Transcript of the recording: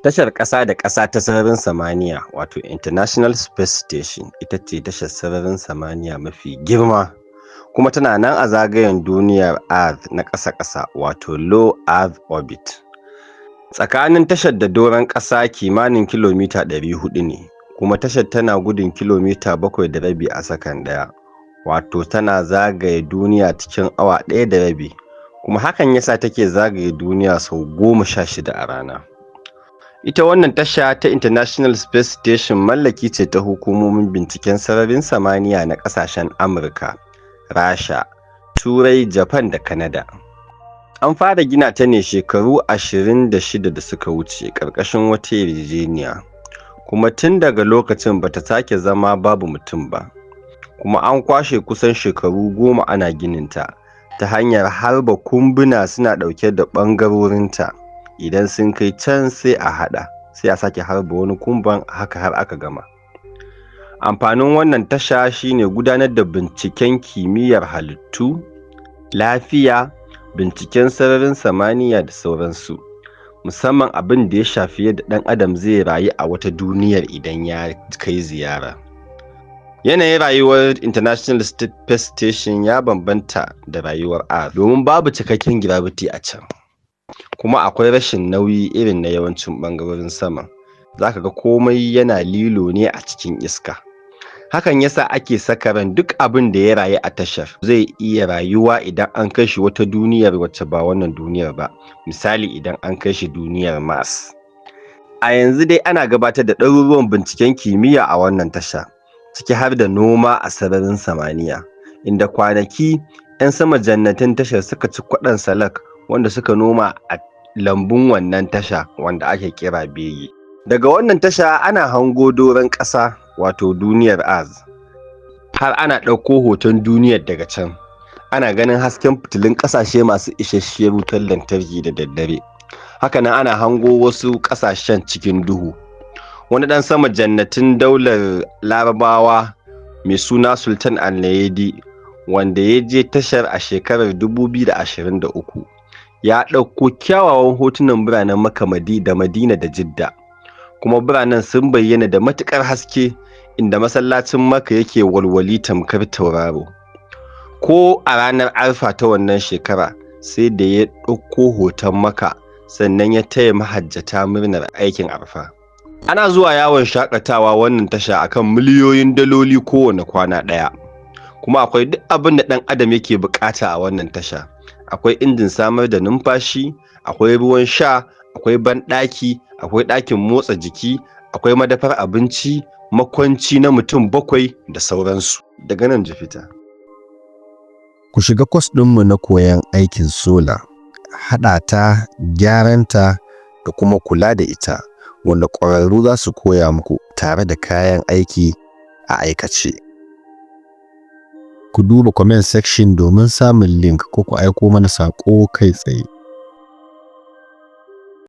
Tashar ƙasa da ƙasa ta sararin samaniya wato International Space Station ita ce tashar sararin samaniya mafi girma kuma tana nan a zagayen duniyar Earth na ƙasa-ƙasa wato Low Earth Orbit. Tsakanin tashar da doron ƙasa kimanin kilomita 400 ne, kuma tashar tana gudun kilomita 7.5 a sakan ɗaya, wato tana zagaye duniya cikin awa 1.5, kuma hakan yasa take zagaye duniya sau 16 a rana. Ita wannan tasha ta International Space Station mallaki ce ta hukumomin binciken sararin samaniya na ƙasashen Amurka, Rasha, Turai, Japan da Canada. An fara gina ta ne shekaru 26 da suka wuce ƙarƙashin wata yarjejeniya, kuma tun daga lokacin bata sake zama babu mutum ba. Kuma an kwashe kusan shekaru 10 ana gininta ta hanyar harba kumbuna suna ɗauke da ɓangarorinta. Idan sun kai can sai a haɗa, sai a sake harba wani kumban, haka har aka gama. Amfanin wannan tasha shine gudanar da binciken kimiyyar halittu, lafiya, binciken sararin samaniya da sauransu, musamman abin da ya shafi yadda ɗan adam zai rayu a wata duniyar idan ya kai ziyara. Yanayin rayuwar International Space Station ya bambanta da rayuwar Earth domin babu cikakken gravity a can. Kuma akwai rashin nauyi irin na yawancin ɓangarorin sama. Za ka ga komai yana lilo ne a cikin iska. Hakan yasa ake saka ran duk abin da ya rayu a tashar zai iya rayuwa idan an kai shi wata duniyar wacce ba wannan duniyar ba. Misali idan an kai shi duniyar Mars. A yanzu dai ana gabatar da ɗaruruwan binciken kimiyya a wannan tasha, ciki har da noma a sararin samaniya, inda kwanaki 'yan sama jannatin tashar suka ci kwaɗon salak wanda suka noma a lambun wannan tasha wanda ake kira Beyi. Daga wannan tasha ana hango doron ƙasa wato duniyar Earth. Har ana ɗauko hoton duniyar daga can. Ana ganin hasken fitilun ƙasashe masu isasshiyar wutar lantarki da daddare. Hakanan ana hango wasu ƙasashen cikin duhu. Wani ɗan sama jannatin daular Larabawa mai suna Sultan Al-Nayedi, wanda ya je tashar a shekarar 2023. Ya ɗauko kyawawan hotunan biranen Makka da Madina da Jidda, kuma biranen sun bayyana da matuƙar haske, inda masallacin Makka yake walwali tamkar tauraro. Ko a ranar Arfa ta wannan shekara sai da ya ɗauko hoton Makka sannan ya taya mahajjata murnar aikin Arfa. Ana zuwa yawon shakatawa wannan tasha akan miliyoyin daloli kowane kwana ɗaya, kuma akwai duk abin da ɗan adam yake buƙata a wannan tasha. Akwai injin samar da numfashi, akwai ruwan sha, akwai banɗaki, akwai ɗakin motsa jiki, akwai madafar abinci, makwanci na mutum 7 da sauransu. Daga nan Jifita. Ku shiga kwas ɗinmu na koyon aikin sola, haɗa ta, gyaranta da kuma kula da ita, wanda ƙwararru za su koya muku tare da kayan aiki a aikace. Ku duba comment section domin samun link ko ku aiko mana saƙo kai tsaye.